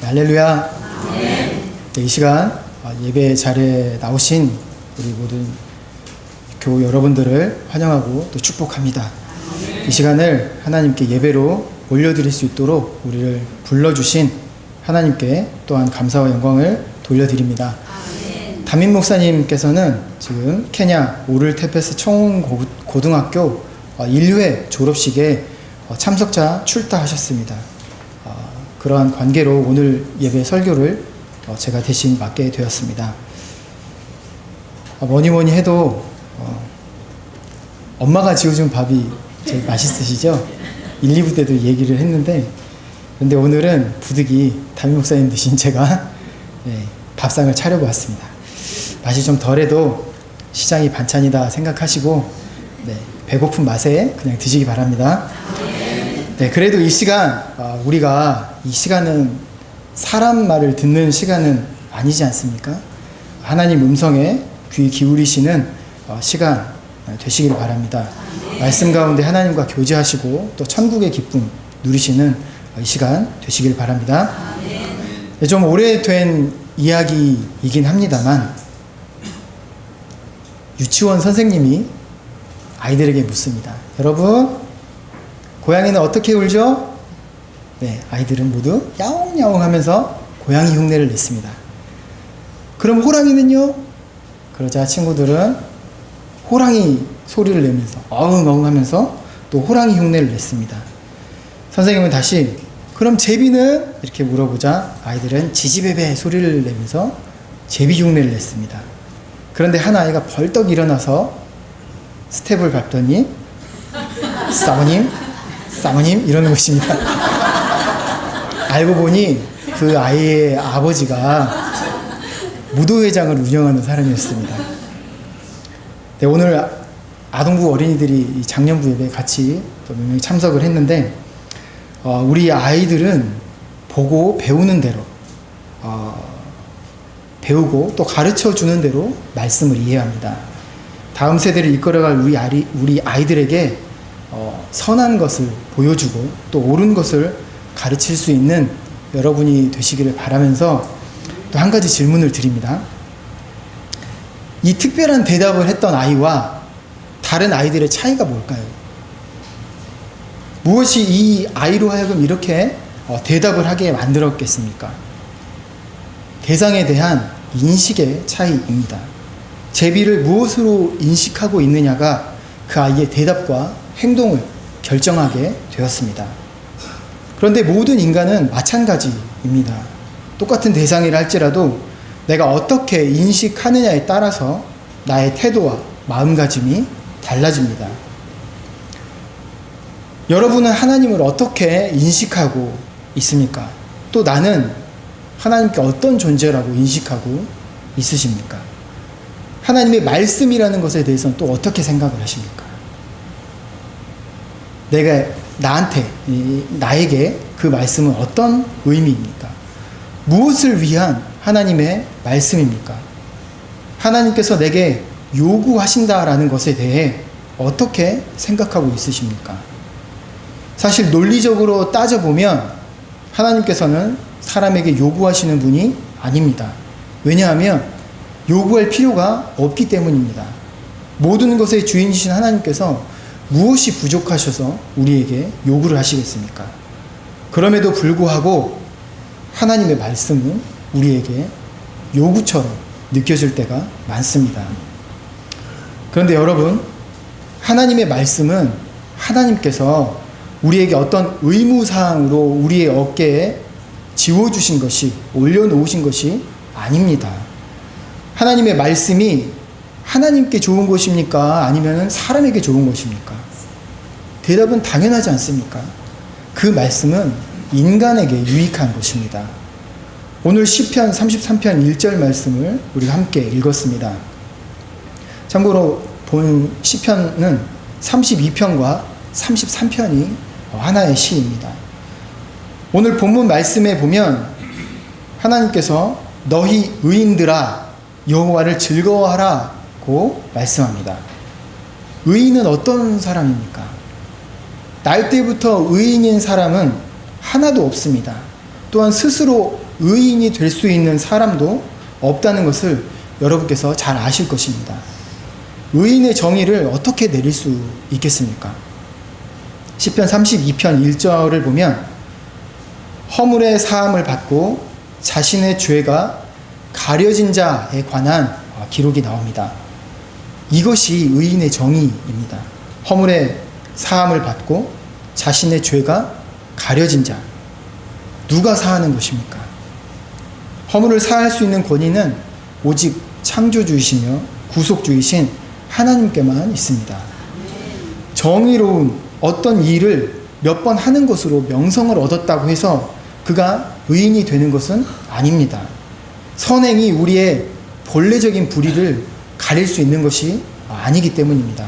할렐루야. 네, 이 시간 예배 자리에 나오신 우리 모든 교우 여러분들을 환영하고 또 축복합니다. 이 시간을 하나님께 예배로 올려드릴 수 있도록 우리를 불러주신 하나님께 또한 감사와 영광을 돌려드립니다. 담임 목사님께서는 지금 케냐 오를테페스 청운고등학교 1회 졸업식에 참석자 출타하셨습니다. 그러한 관계로 오늘 예배 설교를 제가 대신 맡게 되었습니다. 뭐니 해도 엄마가 지어준 밥이 제일 맛있으시죠? 1, 2부 때도 얘기를 했는데, 근데 오늘은 부득이 담임 목사님 대신 제가 밥상을 차려보았습니다. 맛이 좀 덜해도 시장이 반찬이다 생각하시고 배고픈 맛에 그냥 드시기 바랍니다. 그래도 이 시간, 우리가 이 시간은 사람 말을 듣는 시간은 아니지 않습니까? 하나님 음성에 귀 기울이시는 시간 되시길 바랍니다. 말씀 가운데 하나님과 교제하시고 또 천국의 기쁨 누리시는 이 시간 되시길 바랍니다. 좀 오래된 이야기이긴 합니다만, 유치원 선생님이 아이들에게 묻습니다. 여러분, 고양이는 어떻게 울죠? 아이들은 모두 야옹야옹 하면서 고양이 흉내를 냈습니다. 그럼 호랑이는요? 그러자 친구들은 호랑이 소리를 내면서 어흥어흥 하면서 또 호랑이 흉내를 냈습니다. 선생님은 다시 그럼 제비는? 이렇게 물어보자 아이들은 지지배배 소리를 내면서 제비 흉내를 냈습니다. 그런데 한 아이가 벌떡 일어나서 스텝을 밟더니 사모님 이러는 것입니다. 알고 보니 그 아이의 아버지가 무도회장을 운영하는 사람이었습니다. 오늘 아동부 어린이들이 작년부 예배에 같이 또 몇 명이 참석을 했는데, 우리 아이들은 보고 배우는 대로 배우고 또 가르쳐 주는 대로 말씀을 이해합니다. 다음 세대를 이끌어갈 우리 아이들에게 선한 것을 보여주고 또 옳은 것을 가르칠 수 있는 여러분이 되시기를 바라면서 또 한 가지 질문을 드립니다. 이 특별한 대답을 했던 아이와 다른 아이들의 차이가 뭘까요? 무엇이 이 아이로 하여금 이렇게 대답을 하게 만들었겠습니까? 대상에 대한 인식의 차이입니다. 제비를 무엇으로 인식하고 있느냐가 그 아이의 대답과 행동을 결정하게 되었습니다. 그런데 모든 인간은 마찬가지입니다. 똑같은 대상이라 할지라도 내가 어떻게 인식하느냐에 따라서 나의 태도와 마음가짐이 달라집니다. 여러분은 하나님을 어떻게 인식하고 있습니까? 또 나는 하나님께 어떤 존재라고 인식하고 있으십니까? 하나님의 말씀이라는 것에 대해서는 또 어떻게 생각을 하십니까? 나에게 그 말씀은 어떤 의미입니까? 무엇을 위한 하나님의 말씀입니까? 하나님께서 내게 요구하신다라는 것에 대해 어떻게 생각하고 있으십니까? 사실 논리적으로 따져보면 하나님께서는 사람에게 요구하시는 분이 아닙니다. 왜냐하면 요구할 필요가 없기 때문입니다. 모든 것의 주인이신 하나님께서 무엇이 부족하셔서 우리에게 요구를 하시겠습니까? 그럼에도 불구하고 하나님의 말씀은 우리에게 요구처럼 느껴질 때가 많습니다. 그런데 여러분, 하나님의 말씀은 하나님께서 우리에게 어떤 의무사항으로 우리의 어깨에 지워주신 것이, 올려놓으신 것이 아닙니다. 하나님의 말씀이 하나님께 좋은 것입니까? 아니면 사람에게 좋은 것입니까? 대답은 당연하지 않습니까? 그 말씀은 인간에게 유익한 것입니다. 오늘 시편 33편 1절 말씀을 우리가 함께 읽었습니다. 참고로 본 시편은 32편과 33편이 하나의 시입니다. 오늘 본문 말씀에 보면 하나님께서 너희 의인들아 여호와를 즐거워하라고 말씀합니다. 의인은 어떤 사람입니까? 날 때부터 의인인 사람은 하나도 없습니다. 또한 스스로 의인이 될 수 있는 사람도 없다는 것을 여러분께서 잘 아실 것입니다. 의인의 정의를 어떻게 내릴 수 있겠습니까? 시편 32편 1절을 보면 허물의 사함을 받고 자신의 죄가 가려진 자에 관한 기록이 나옵니다. 이것이 의인의 정의입니다. 허물의 사함을 받고 자신의 죄가 가려진 자. 누가 사하는 것입니까? 허물을 사할 수 있는 권위는 오직 창조주이시며 구속주이신 하나님께만 있습니다. 정의로운 어떤 일을 몇 번 하는 것으로 명성을 얻었다고 해서 그가 의인이 되는 것은 아닙니다. 선행이 우리의 본래적인 불의를 가릴 수 있는 것이 아니기 때문입니다.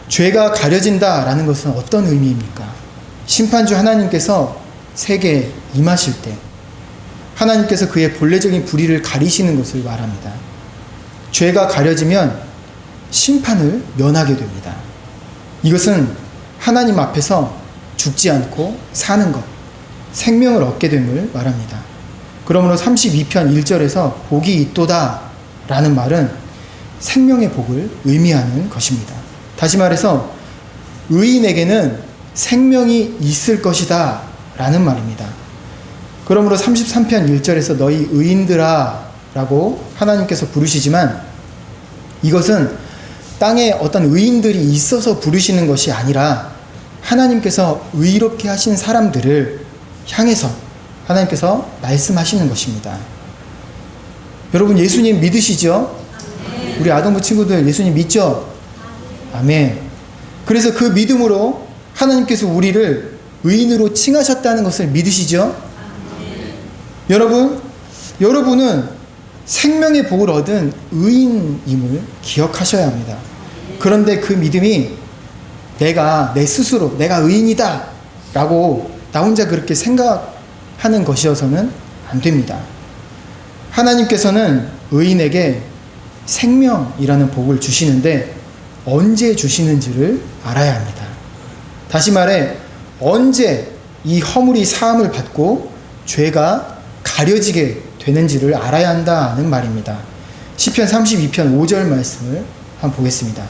죄가 가려진다라는 것은 어떤 의미입니까? 심판주 하나님께서 세계에 임하실 때 하나님께서 그의 본래적인 불의를 가리시는 것을 말합니다. 죄가 가려지면 심판을 면하게 됩니다. 이것은 하나님 앞에서 죽지 않고 사는 것, 생명을 얻게 됨을 말합니다. 그러므로 32편 1절에서 복이 있도다 라는 말은 생명의 복을 의미하는 것입니다. 다시 말해서 의인에게는 생명이 있을 것이다 라는 말입니다. 그러므로 33편 1절에서 너희 의인들아 라고 하나님께서 부르시지만 이것은 땅에 어떤 의인들이 있어서 부르시는 것이 아니라 하나님께서 의롭게 하신 사람들을 향해서 하나님께서 말씀하시는 것입니다. 여러분 예수님 믿으시죠? 우리 아동부 친구들 예수님 믿죠? 아멘. 그래서 그 믿음으로 하나님께서 우리를 의인으로 칭하셨다는 것을 믿으시죠? 여러분은 생명의 복을 얻은 의인임을 기억하셔야 합니다. 그런데 그 믿음이 내 스스로 내가 의인이다 라고 나 혼자 그렇게 생각하는 것이어서는 안 됩니다. 하나님께서는 의인에게 생명이라는 복을 주시는데 언제 주시는지를 알아야 합니다. 다시 말해 언제 이 허물이 사함을 받고 죄가 가려지게 되는지를 알아야 한다는 말입니다. 시편 32편 5절 말씀을 한번 보겠습니다.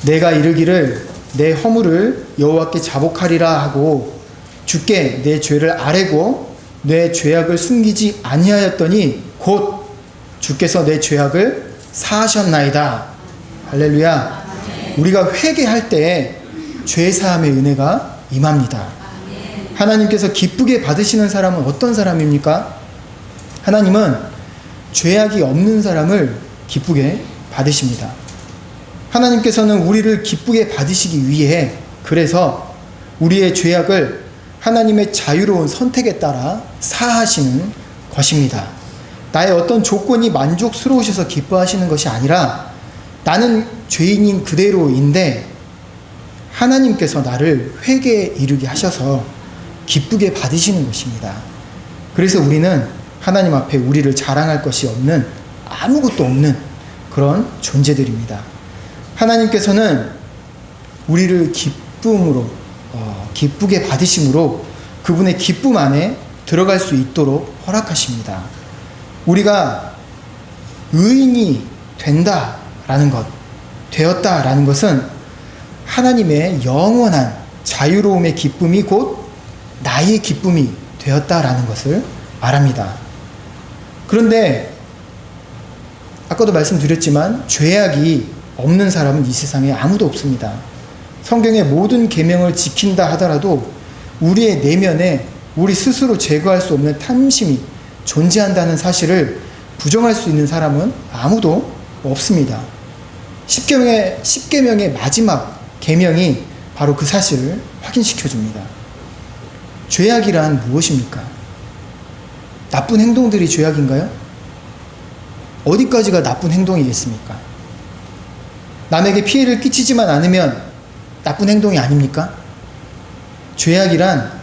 내가 이르기를 내 허물을 여호와께 자복하리라 하고 주께 내 죄를 아뢰고 내 죄악을 숨기지 아니하였더니 곧 주께서 내 죄악을 사하셨나이다. 할렐루야. 우리가 회개할 때 죄사함의 은혜가 임합니다. 하나님께서 기쁘게 받으시는 사람은 어떤 사람입니까? 하나님은 죄악이 없는 사람을 기쁘게 받으십니다. 하나님께서는 우리를 기쁘게 받으시기 위해 그래서 우리의 죄악을 하나님의 자유로운 선택에 따라 사하시는 것입니다. 나의 어떤 조건이 만족스러우셔서 기뻐하시는 것이 아니라 나는 죄인인 그대로인데 하나님께서 나를 회개에 이르게 하셔서 기쁘게 받으시는 것입니다. 그래서 우리는 하나님 앞에 우리를 자랑할 것이 없는 아무것도 없는 그런 존재들입니다. 하나님께서는 우리를 기쁘게 받으심으로 그분의 기쁨 안에 들어갈 수 있도록 허락하십니다. 우리가 의인이 되었다라는 것은 하나님의 영원한 자유로움의 기쁨이 곧 나의 기쁨이 되었다라는 것을 말합니다. 그런데 아까도 말씀드렸지만 죄악이 없는 사람은 이 세상에 아무도 없습니다. 성경의 모든 계명을 지킨다 하더라도 우리의 내면에 우리 스스로 제거할 수 없는 탐심이 존재한다는 사실을 부정할 수 있는 사람은 아무도 없습니다. 십계명의 마지막 계명이 바로 그 사실을 확인시켜 줍니다. 죄악이란 무엇입니까? 나쁜 행동들이 죄악인가요? 어디까지가 나쁜 행동이겠습니까? 남에게 피해를 끼치지만 않으면 나쁜 행동이 아닙니까? 죄악이란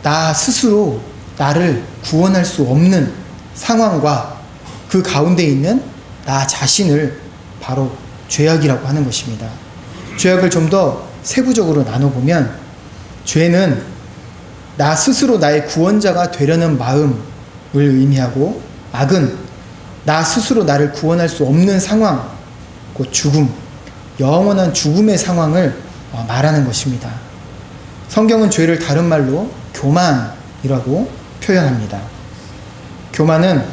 나 스스로 나를 구원할 수 없는 상황과 그 가운데 있는 나 자신을 바로 죄악이라고 하는 것입니다. 죄악을 좀 더 세부적으로 나눠보면 죄는 나 스스로 나의 구원자가 되려는 마음을 의미하고, 악은 나 스스로 나를 구원할 수 없는 상황, 곧 죽음, 영원한 죽음의 상황을 말하는 것입니다. 성경은 죄를 다른 말로 교만이라고 표현합니다. 교만은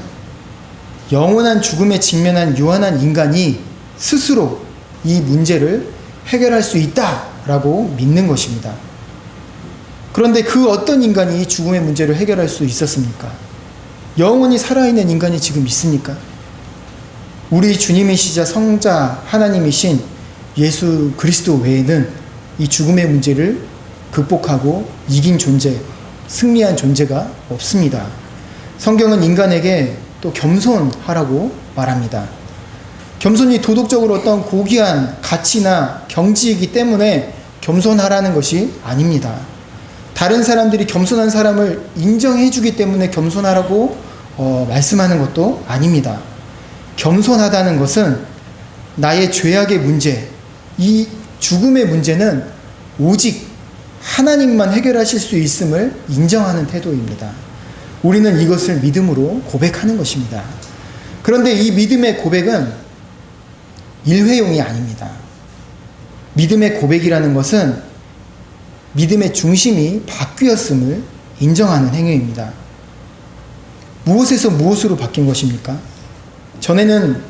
영원한 죽음에 직면한 유한한 인간이 스스로 이 문제를 해결할 수 있다라고 믿는 것입니다. 그런데 그 어떤 인간이 이 죽음의 문제를 해결할 수 있었습니까? 영원히 살아있는 인간이 지금 있습니까? 우리 주님이시자 성자 하나님이신 예수 그리스도 외에는 이 죽음의 문제를 극복하고 이긴 존재, 승리한 존재가 없습니다. 성경은 인간에게 또 겸손하라고 말합니다. 겸손이 도덕적으로 어떤 고귀한 가치나 경지이기 때문에 겸손하라는 것이 아닙니다. 다른 사람들이 겸손한 사람을 인정해 주기 때문에 겸손하라고 말씀하는 것도 아닙니다. 겸손하다는 것은 나의 죄악의 문제, 이 죽음의 문제는 오직 하나님만 해결하실 수 있음을 인정하는 태도입니다. 우리는 이것을 믿음으로 고백하는 것입니다. 그런데 이 믿음의 고백은 일회용이 아닙니다. 믿음의 고백이라는 것은 믿음의 중심이 바뀌었음을 인정하는 행위입니다. 무엇에서 무엇으로 바뀐 것입니까? 전에는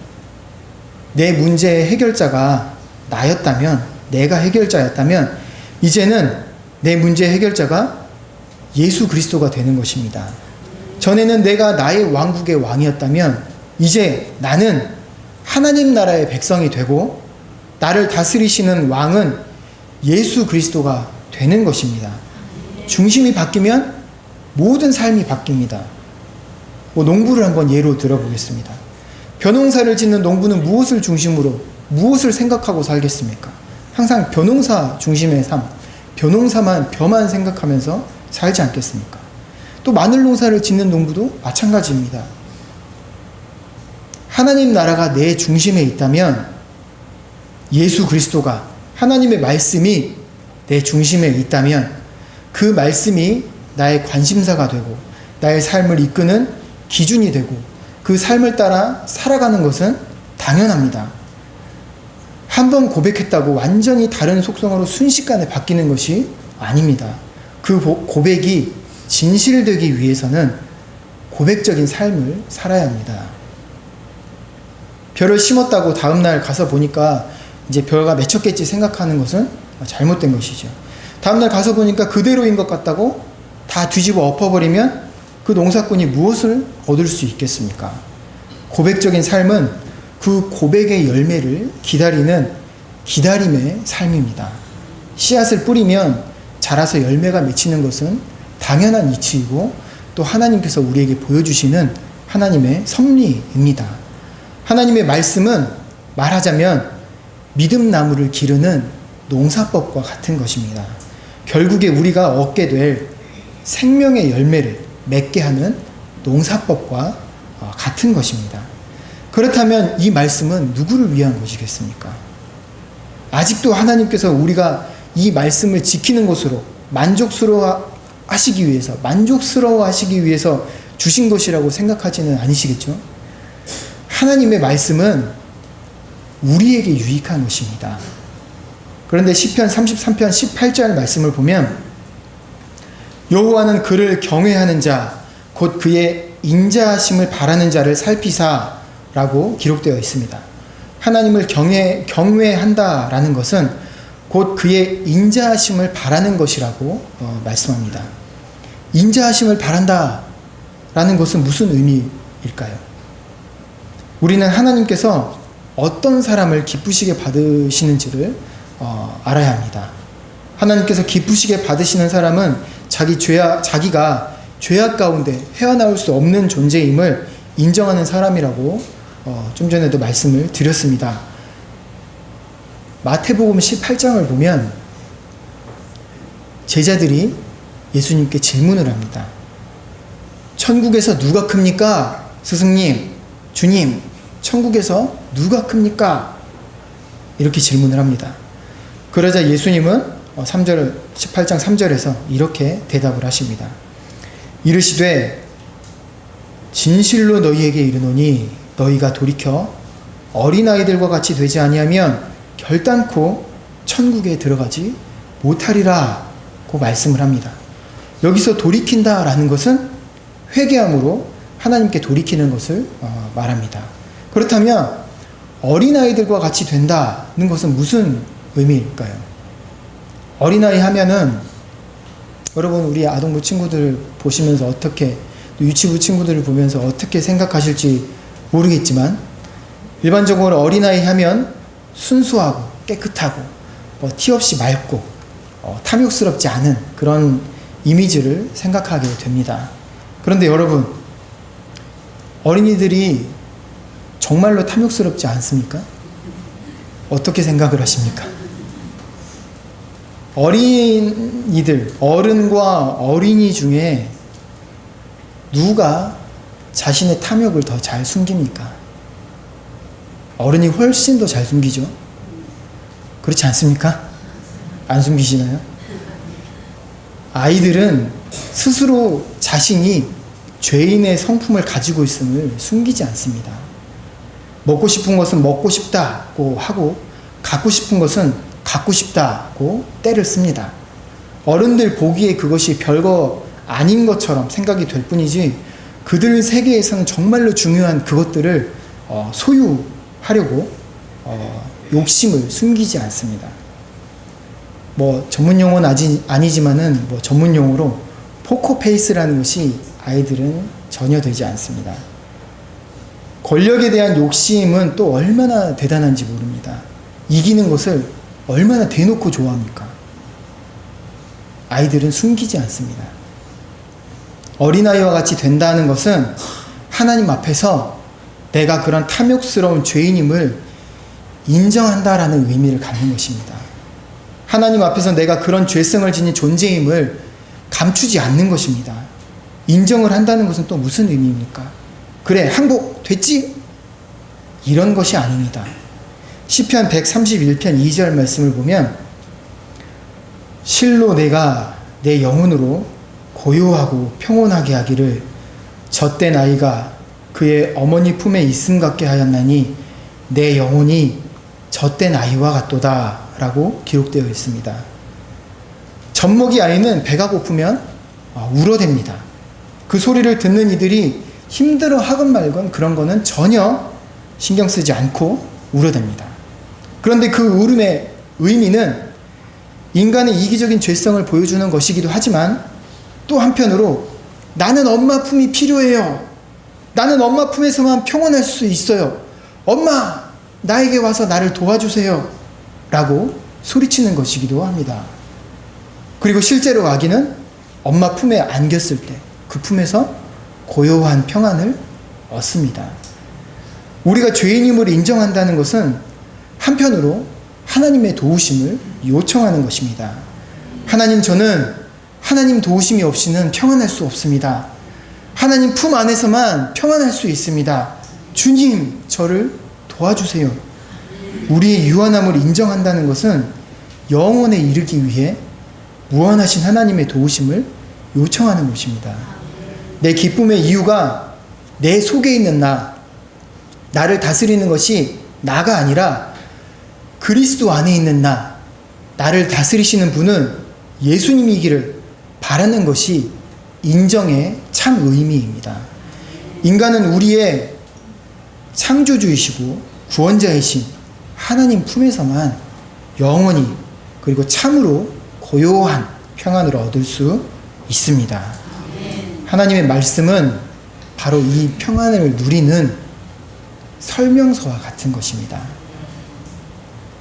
내 문제의 해결자가 나였다면, 내가 해결자였다면, 이제는 내 문제의 해결자가 예수 그리스도가 되는 것입니다. 전에는 내가 나의 왕국의 왕이었다면, 이제 나는 하나님 나라의 백성이 되고, 나를 다스리시는 왕은 예수 그리스도가 되는 것입니다. 중심이 바뀌면 모든 삶이 바뀝니다. 농부를 한번 예로 들어보겠습니다. 벼농사를 짓는 농부는 무엇을 중심으로, 무엇을 생각하고 살겠습니까? 항상 벼농사 중심의 삶, 벼농사만, 벼만 생각하면서 살지 않겠습니까? 또 마늘 농사를 짓는 농부도 마찬가지입니다. 하나님 나라가 내 중심에 있다면 예수 그리스도가, 하나님의 말씀이 내 중심에 있다면 그 말씀이 나의 관심사가 되고 나의 삶을 이끄는 기준이 되고 그 삶을 따라 살아가는 것은 당연합니다. 한번 고백했다고 완전히 다른 속성으로 순식간에 바뀌는 것이 아닙니다. 그 고백이 진실되기 위해서는 고백적인 삶을 살아야 합니다. 벼를 심었다고 다음날 가서 보니까 이제 벼가 맺혔겠지 생각하는 것은 잘못된 것이죠. 다음날 가서 보니까 그대로인 것 같다고 다 뒤집어 엎어버리면 그 농사꾼이 무엇을 얻을 수 있겠습니까? 고백적인 삶은 그 고백의 열매를 기다리는 기다림의 삶입니다. 씨앗을 뿌리면 자라서 열매가 맺히는 것은 당연한 이치이고 또 하나님께서 우리에게 보여주시는 하나님의 섭리입니다. 하나님의 말씀은 말하자면 믿음나무를 기르는 농사법과 같은 것입니다. 결국에 우리가 얻게 될 생명의 열매를 맺게 하는 농사법과 같은 것입니다. 그렇다면 이 말씀은 누구를 위한 것이겠습니까? 아직도 하나님께서 우리가 이 말씀을 지키는 것으로 만족스러워 하시기 위해서 주신 것이라고 생각하지는 않으시겠죠? 하나님의 말씀은 우리에게 유익한 것입니다. 그런데 시편 33편 18절 말씀을 보면 여호와는 그를 경외하는 자, 곧 그의 인자하심을 바라는 자를 살피사 라고 기록되어 있습니다. 하나님을 경외한다라는 것은 곧 그의 인자하심을 바라는 것이라고 말씀합니다. 인자하심을 바란다라는 것은 무슨 의미일까요? 우리는 하나님께서 어떤 사람을 기쁘시게 받으시는지를 알아야 합니다. 하나님께서 기쁘시게 받으시는 사람은 자기가 죄악 가운데 헤어나올 수 없는 존재임을 인정하는 사람이라고 좀 전에도 말씀을 드렸습니다. 마태복음 18장을 보면 제자들이 예수님께 질문을 합니다. 천국에서 누가 큽니까? 스승님, 주님, 천국에서 누가 큽니까? 이렇게 질문을 합니다. 그러자 예수님은 18장 3절에서 이렇게 대답을 하십니다. 이르시되 진실로 너희에게 이르노니 너희가 돌이켜 어린아이들과 같이 되지 아니하면 결단코 천국에 들어가지 못하리라 고 말씀을 합니다. 여기서 돌이킨다라는 것은 회개함으로 하나님께 돌이키는 것을 말합니다. 그렇다면 어린아이들과 같이 된다는 것은 무슨 의미일까요? 어린아이 하면은 여러분 우리 아동부 친구들 보시면서 어떻게 유치부 친구들을 보면서 어떻게 생각하실지 모르겠지만 일반적으로 어린아이 하면 순수하고 깨끗하고 티 없이 맑고 탐욕스럽지 않은 그런 이미지를 생각하게 됩니다. 그런데 여러분 어린이들이 정말로 탐욕스럽지 않습니까? 어떻게 생각을 하십니까? 어린이들, 어른과 어린이 중에 누가 자신의 탐욕을 더 잘 숨깁니까? 어른이 훨씬 더 잘 숨기죠? 그렇지 않습니까? 안 숨기시나요? 아이들은 스스로 자신이 죄인의 성품을 가지고 있음을 숨기지 않습니다. 먹고 싶은 것은 먹고 싶다고 하고 갖고 싶은 것은 갖고 싶다고 때를 씁니다. 어른들 보기에 그것이 별거 아닌 것처럼 생각이 될 뿐이지 그들 세계에서는 정말로 중요한 그것들을 소유하려고 욕심을 숨기지 않습니다. 전문 용어는 아니지만은 전문 용어로 포커페이스라는 것이 아이들은 전혀 되지 않습니다. 권력에 대한 욕심은 또 얼마나 대단한지 모릅니다. 이기는 것을 얼마나 대놓고 좋아합니까? 아이들은 숨기지 않습니다. 어린아이와 같이 된다는 것은 하나님 앞에서 내가 그런 탐욕스러운 죄인임을 인정한다라는 의미를 갖는 것입니다. 하나님 앞에서 내가 그런 죄성을 지닌 존재임을 감추지 않는 것입니다. 인정을 한다는 것은 또 무슨 의미입니까? 그래, 항복됐지? 이런 것이 아닙니다. 시편 131편 2절 말씀을 보면 실로 내가 내 영혼으로 고요하고 평온하게 하기를 젖된 아이가 그의 어머니 품에 있음 같게 하였나니 내 영혼이 젖된 아이와 같도다 라고 기록되어 있습니다. 젖먹이 아이는 배가 고프면 울어댑니다. 그 소리를 듣는 이들이 힘들어 하건 말건 그런 거는 전혀 신경 쓰지 않고 울어댑니다. 그런데 그 울음의 의미는 인간의 이기적인 죄성을 보여주는 것이기도 하지만 또 한편으로 나는 엄마 품이 필요해요. 나는 엄마 품에서만 평온할 수 있어요. 엄마, 나에게 와서 나를 도와주세요. 라고 소리치는 것이기도 합니다. 그리고 실제로 아기는 엄마 품에 안겼을 때 그 품에서 고요한 평안을 얻습니다. 우리가 죄인임을 인정한다는 것은 한편으로 하나님의 도우심을 요청하는 것입니다. 하나님, 저는 하나님 도우심이 없이는 평안할 수 없습니다. 하나님 품 안에서만 평안할 수 있습니다. 주님, 저를 도와주세요. 우리의 유한함을 인정한다는 것은 영원에 이르기 위해 무한하신 하나님의 도우심을 요청하는 것입니다. 내 기쁨의 이유가 내 속에 있는 나를 다스리는 것이 나가 아니라 그리스도 안에 있는 나를 다스리시는 분은 예수님이기를 바라는 것이 인정의 참 의미입니다. 인간은 우리의 창조주이시고 구원자이신 하나님 품에서만 영원히 그리고 참으로 고요한 평안을 얻을 수 있습니다. 하나님의 말씀은 바로 이 평안을 누리는 설명서와 같은 것입니다.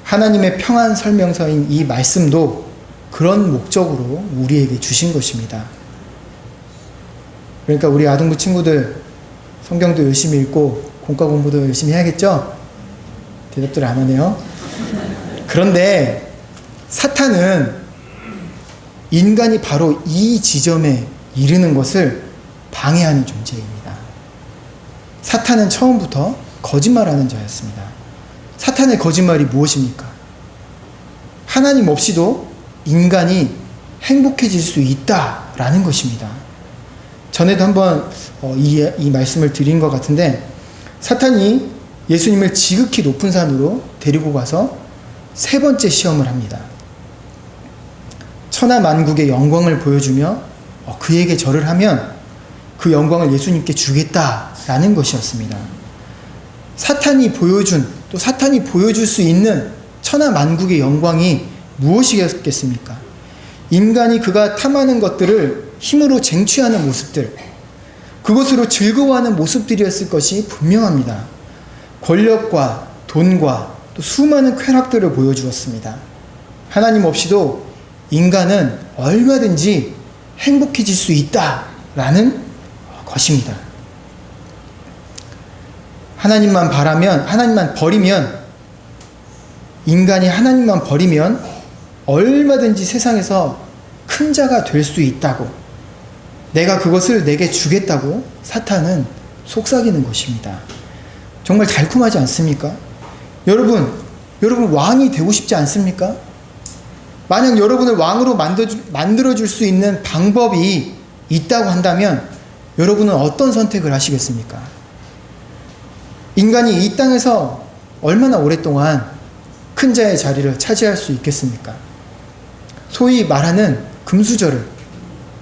하나님의 평안 설명서인 이 말씀도 그런 목적으로 우리에게 주신 것입니다. 그러니까 우리 아동부 친구들 성경도 열심히 읽고 공과 공부도 열심히 해야겠죠? 대답들 안 하네요. 그런데 사탄은 인간이 바로 이 지점에 이르는 것을 방해하는 존재입니다. 사탄은 처음부터 거짓말하는 자였습니다. 사탄의 거짓말이 무엇입니까? 하나님 없이도 인간이 행복해질 수 있다라는 것입니다. 전에도 한번 이 말씀을 드린 것 같은데, 사탄이 예수님을 지극히 높은 산으로 데리고 가서 세 번째 시험을 합니다. 천하만국의 영광을 보여주며 그에게 절을 하면 그 영광을 예수님께 주겠다라는 것이었습니다. 사탄이 보여준, 또 사탄이 보여줄 수 있는 천하만국의 영광이 무엇이겠습니까? 인간이 그가 탐하는 것들을 힘으로 쟁취하는 모습들, 그것으로 즐거워하는 모습들이었을 것이 분명합니다. 권력과 돈과 또 수많은 쾌락들을 보여주었습니다. 하나님 없이도 인간은 얼마든지 행복해질 수 있다라는 것입니다. 하나님만 버리면, 인간이 하나님만 버리면 얼마든지 세상에서 큰 자가 될 수 있다고, 내가 그것을 내게 주겠다고 사탄은 속삭이는 것입니다. 정말 달콤하지 않습니까? 여러분 왕이 되고 싶지 않습니까? 만약 여러분을 왕으로 만들어줄 수 있는 방법이 있다고 한다면 여러분은 어떤 선택을 하시겠습니까? 인간이 이 땅에서 얼마나 오랫동안 큰 자의 자리를 차지할 수 있겠습니까? 소위 말하는 금수저를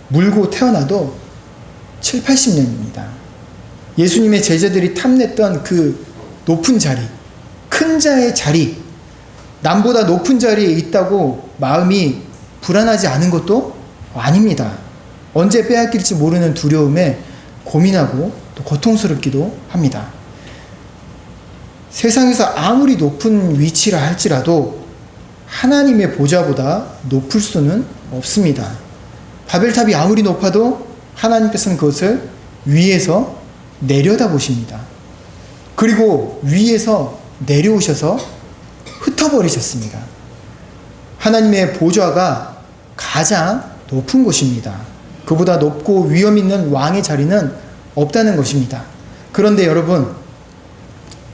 물고 태어나도 7, 80년입니다. 예수님의 제자들이 탐냈던 그 높은 자리, 큰 자의 자리, 남보다 높은 자리에 있다고 마음이 불안하지 않은 것도 아닙니다. 언제 빼앗길지 모르는 두려움에 고민하고 또 고통스럽기도 합니다. 세상에서 아무리 높은 위치라 할지라도 하나님의 보좌보다 높을 수는 없습니다. 바벨탑이 아무리 높아도 하나님께서는 그것을 위에서 내려다보십니다. 그리고 위에서 내려오셔서 흩어버리셨습니다. 하나님의 보좌가 가장 높은 곳입니다. 그보다 높고 위엄 있는 왕의 자리는 없다는 것입니다. 그런데 여러분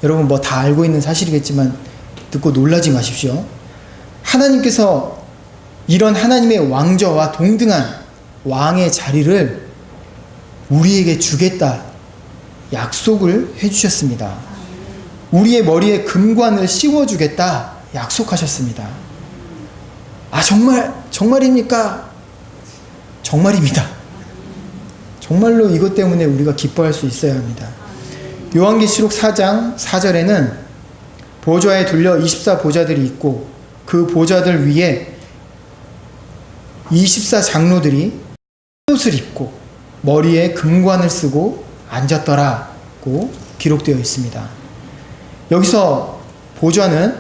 뭐 다 알고 있는 사실이겠지만 듣고 놀라지 마십시오. 하나님께서 이런 하나님의 왕좌와 동등한 왕의 자리를 우리에게 주겠다 약속을 해주셨습니다. 우리의 머리에 금관을 씌워주겠다 약속하셨습니다. 정말입니까? 정말입니다. 정말로 이것 때문에 우리가 기뻐할 수 있어야 합니다. 요한계시록 4장 4절에는 보좌에 둘려 24보좌들이 있고 그 보좌들 위에 24장로들이 옷을 입고 머리에 금관을 쓰고 앉았더라고 기록되어 있습니다. 여기서 보좌는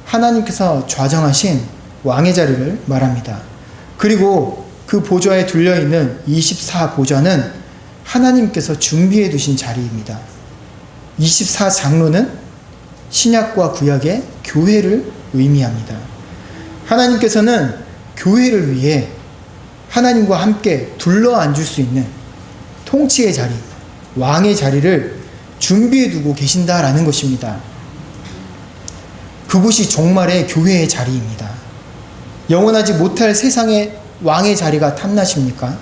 하나님께서 좌정하신 왕의 자리를 말합니다. 그리고 그 보좌에 둘려있는 24보좌는 하나님께서 준비해 두신 자리입니다. 24장로는 신약과 구약의 교회를 의미합니다. 하나님께서는 교회를 위해 하나님과 함께 둘러앉을 수 있는 통치의 자리, 왕의 자리를 준비해 두고 계신다라는 것입니다. 그곳이 종말의 교회의 자리입니다. 영원하지 못할 세상의 왕의 자리가 탐나십니까?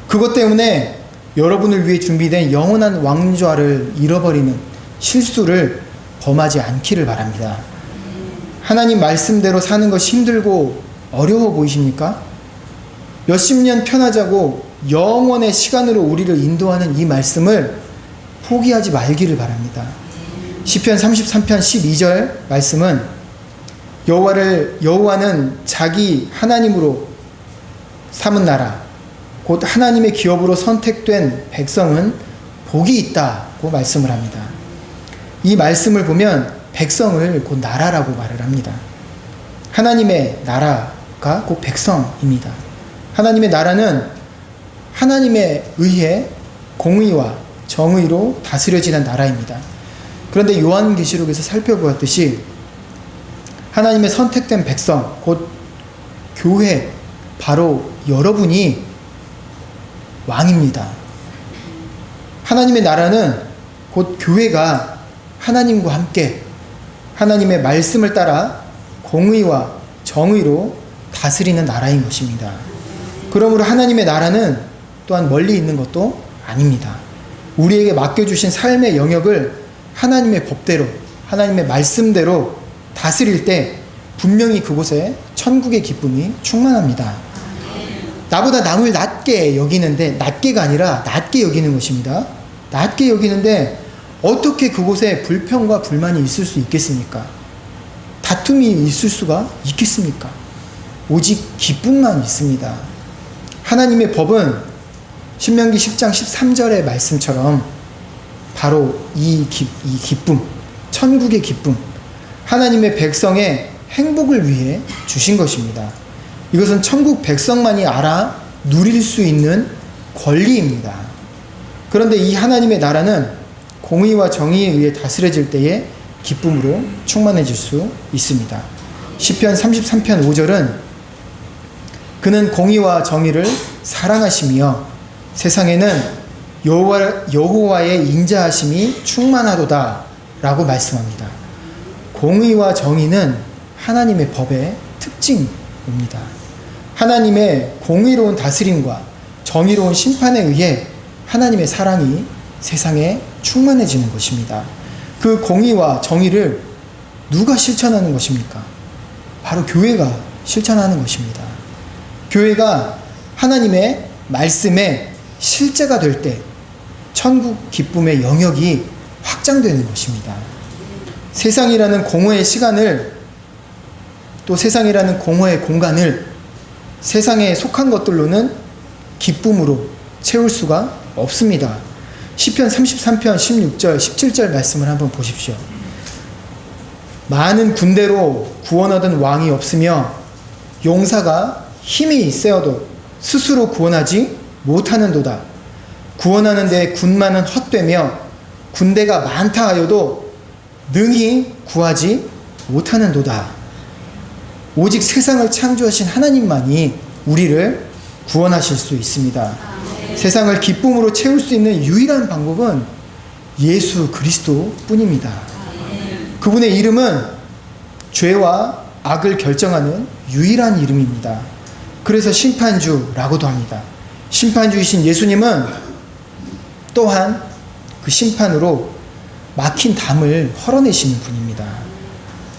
그것 때문에 여러분을 위해 준비된 영원한 왕좌를 잃어버리는 실수를 범하지 않기를 바랍니다. 하나님 말씀대로 사는 것이 힘들고 어려워 보이십니까? 몇십 년 편하자고 영원의 시간으로 우리를 인도하는 이 말씀을 포기하지 말기를 바랍니다. 시편 33편 12절 말씀은 여호와는 자기 하나님으로 삼은 나라 곧 하나님의 기업으로 선택된 백성은 복이 있다고 말씀을 합니다. 이 말씀을 보면 백성을 곧 나라라고 말을 합니다. 하나님의 나라가 곧 백성입니다. 하나님의 나라는 하나님에 의해 공의와 정의로 다스려지는 나라입니다. 그런데 요한계시록에서 살펴보았듯이 하나님의 선택된 백성, 곧 교회, 바로 여러분이 왕입니다. 하나님의 나라는 곧 교회가 하나님과 함께 하나님의 말씀을 따라 공의와 정의로 다스리는 나라인 것입니다. 그러므로 하나님의 나라는 또한 멀리 있는 것도 아닙니다. 우리에게 맡겨주신 삶의 영역을 하나님의 법대로, 하나님의 말씀대로 다스릴 때 분명히 그곳에 천국의 기쁨이 충만합니다. 나보다 남을 낮게 여기는데, 낮게가 아니라 낮게 여기는 것입니다. 낮게 여기는데 어떻게 그곳에 불평과 불만이 있을 수 있겠습니까? 다툼이 있을 수가 있겠습니까? 오직 기쁨만 있습니다. 하나님의 법은 신명기 10장 13절의 말씀처럼 바로 이 기쁨, 천국의 기쁨, 하나님의 백성의 행복을 위해 주신 것입니다. 이것은 천국 백성만이 알아 누릴 수 있는 권리입니다. 그런데 이 하나님의 나라는 공의와 정의에 의해 다스려질 때에 기쁨으로 충만해질 수 있습니다. 시편 33편 5절은 그는 공의와 정의를 사랑하시며 세상에는 여호와의 인자하심이 충만하도다 라고 말씀합니다. 공의와 정의는 하나님의 법의 특징입니다. 하나님의 공의로운 다스림과 정의로운 심판에 의해 하나님의 사랑이 세상에 충만해지는 것입니다. 그 공의와 정의를 누가 실천하는 것입니까? 바로 교회가 실천하는 것입니다. 교회가 하나님의 말씀의 실제가 될 때 천국 기쁨의 영역이 확장되는 것입니다. 세상이라는 공허의 시간을, 또 세상이라는 공허의 공간을 세상에 속한 것들로는 기쁨으로 채울 수가 없습니다. 시편 33편 16절 17절 말씀을 한번 보십시오. 많은 군대로 구원 얻은 왕이 없으며 용사가 힘이 세어도 스스로 구원하지 못하는도다. 구원하는 데 군마는 헛되며 군대가 많다 하여도 능히 구하지 못하는도다. 오직 세상을 창조하신 하나님만이 우리를 구원하실 수 있습니다. 세상을 기쁨으로 채울 수 있는 유일한 방법은 예수 그리스도 뿐입니다. 그분의 이름은 죄와 악을 결정하는 유일한 이름입니다. 그래서 심판주라고도 합니다. 심판주이신 예수님은 또한 그 심판으로 막힌 담을 헐어내시는 분입니다.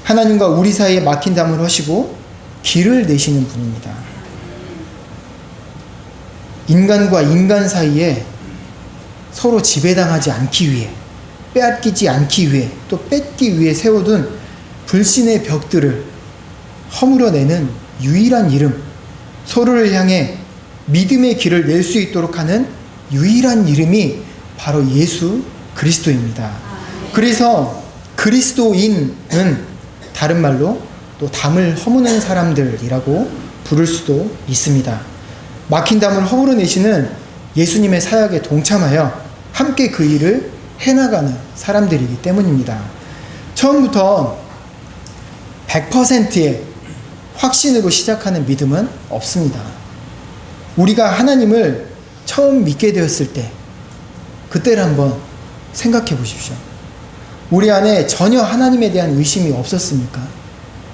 하나님과 우리 사이에 막힌 담을 허시고 길을 내시는 분입니다. 인간과 인간 사이에 서로 지배당하지 않기 위해, 빼앗기지 않기 위해, 또 뺏기 위해 세워둔 불신의 벽들을 허물어내는 유일한 이름, 서로를 향해 믿음의 길을 낼 수 있도록 하는 유일한 이름이 바로 예수 그리스도입니다. 그래서 그리스도인은 다른 말로 또 담을 허무는 사람들이라고 부를 수도 있습니다. 막힌 담을 허물어내시는 예수님의 사역에 동참하여 함께 그 일을 해나가는 사람들이기 때문입니다. 처음부터 100%의 확신으로 시작하는 믿음은 없습니다. 우리가 하나님을 처음 믿게 되었을 때, 그때를 한번 생각해 보십시오. 우리 안에 전혀 하나님에 대한 의심이 없었습니까?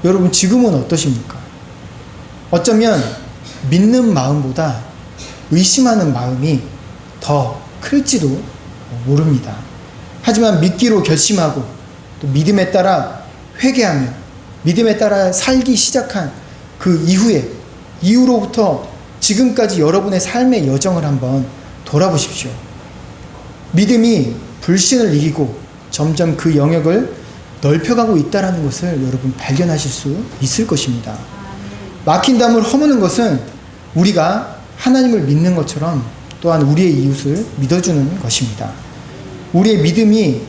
여러분 지금은 어떠십니까? 어쩌면 믿는 마음보다 의심하는 마음이 더 클지도 모릅니다. 하지만 믿기로 결심하고 또 믿음에 따라 회개하며 믿음에 따라 살기 시작한 그 이후로부터 지금까지 여러분의 삶의 여정을 한번 돌아보십시오. 믿음이 불신을 이기고 점점 그 영역을 넓혀가고 있다는 것을 여러분 발견하실 수 있을 것입니다. 막힌 담을 허무는 것은 우리가 하나님을 믿는 것처럼 또한 우리의 이웃을 믿어주는 것입니다. 우리의 믿음이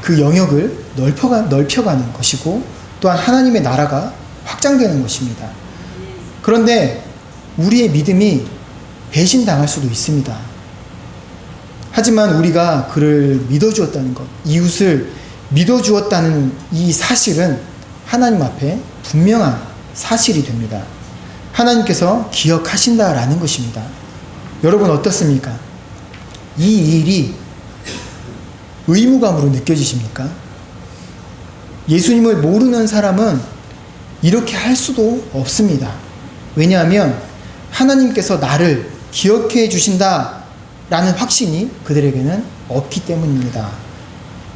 그 영역을 넓혀가는 것이고 또한 하나님의 나라가 확장되는 것입니다. 그런데 우리의 믿음이 배신당할 수도 있습니다. 하지만 우리가 그를 믿어주었다는 것, 이웃을 믿어주었다는 이 사실은 하나님 앞에 분명한 사실이 됩니다. 하나님께서 기억하신다라는 것입니다. 여러분 어떻습니까? 이 일이 의무감으로 느껴지십니까? 예수님을 모르는 사람은 이렇게 할 수도 없습니다. 왜냐하면 하나님께서 나를 기억해 주신다라는 확신이 그들에게는 없기 때문입니다.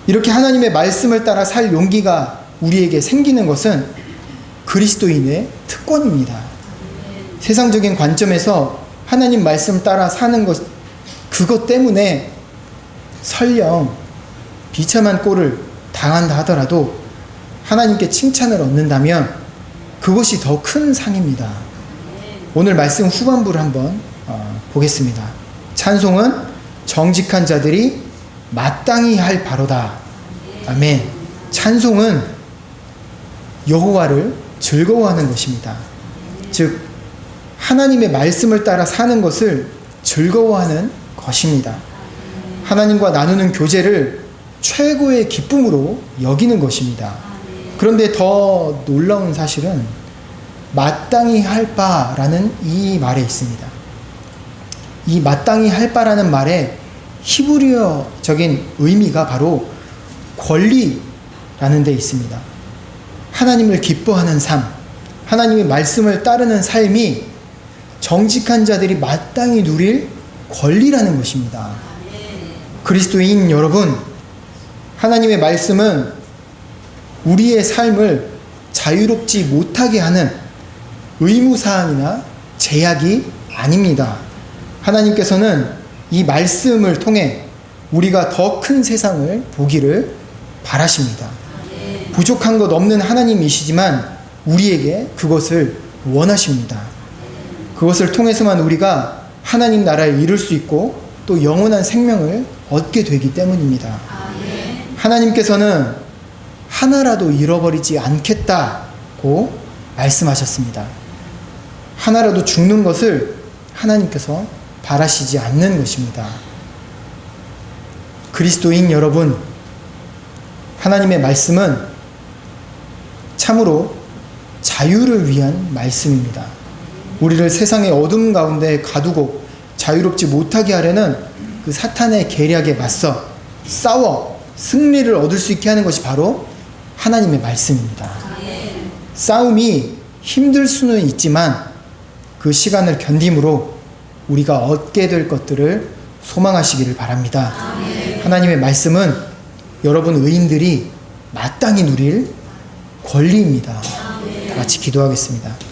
이렇게 하나님의 말씀을 따라 살 용기가 우리에게 생기는 것은 그리스도인의 특권입니다. 세상적인 관점에서 하나님 말씀 따라 사는 것, 그것 때문에 설령 비참한 꼴을 당한다 하더라도 하나님께 칭찬을 얻는다면 그것이 더 큰 상입니다. 오늘 말씀 후반부를 한번 보겠습니다. 찬송은 정직한 자들이 마땅히 할 바로다. 아멘. 찬송은 여호와를 즐거워하는 것입니다. 즉 하나님의 말씀을 따라 사는 것을 즐거워하는 것입니다. 하나님과 나누는 교제를 최고의 기쁨으로 여기는 것입니다. 그런데 더 놀라운 사실은 마땅히 할 바라는 이 말에 있습니다. 이 마땅히 할 바라는 말에 히브리어적인 의미가 바로 권리라는 데 있습니다. 하나님을 기뻐하는 삶, 하나님의 말씀을 따르는 삶이 정직한 자들이 마땅히 누릴 권리라는 것입니다. 그리스도인 여러분, 하나님의 말씀은 우리의 삶을 자유롭지 못하게 하는 의무사항이나 제약이 아닙니다. 하나님께서는 이 말씀을 통해 우리가 더 큰 세상을 보기를 바라십니다. 부족한 것 없는 하나님이시지만 우리에게 그것을 원하십니다. 그것을 통해서만 우리가 하나님 나라에 이룰 수 있고 또 영원한 생명을 얻게 되기 때문입니다. 하나님께서는 하나라도 잃어버리지 않겠다고 말씀하셨습니다. 하나라도 죽는 것을 하나님께서 바라시지 않는 것입니다. 그리스도인 여러분, 하나님의 말씀은 참으로 자유를 위한 말씀입니다. 우리를 세상의 어둠 가운데 가두고 자유롭지 못하게 하려는 그 사탄의 계략에 맞서 싸워 승리를 얻을 수 있게 하는 것이 바로 하나님의 말씀입니다. 싸움이 힘들 수는 있지만 그 시간을 견딤으로 우리가 얻게 될 것들을 소망하시기를 바랍니다. 하나님의 말씀은 여러분 의인들이 마땅히 누릴 권리입니다. 다 같이 기도하겠습니다.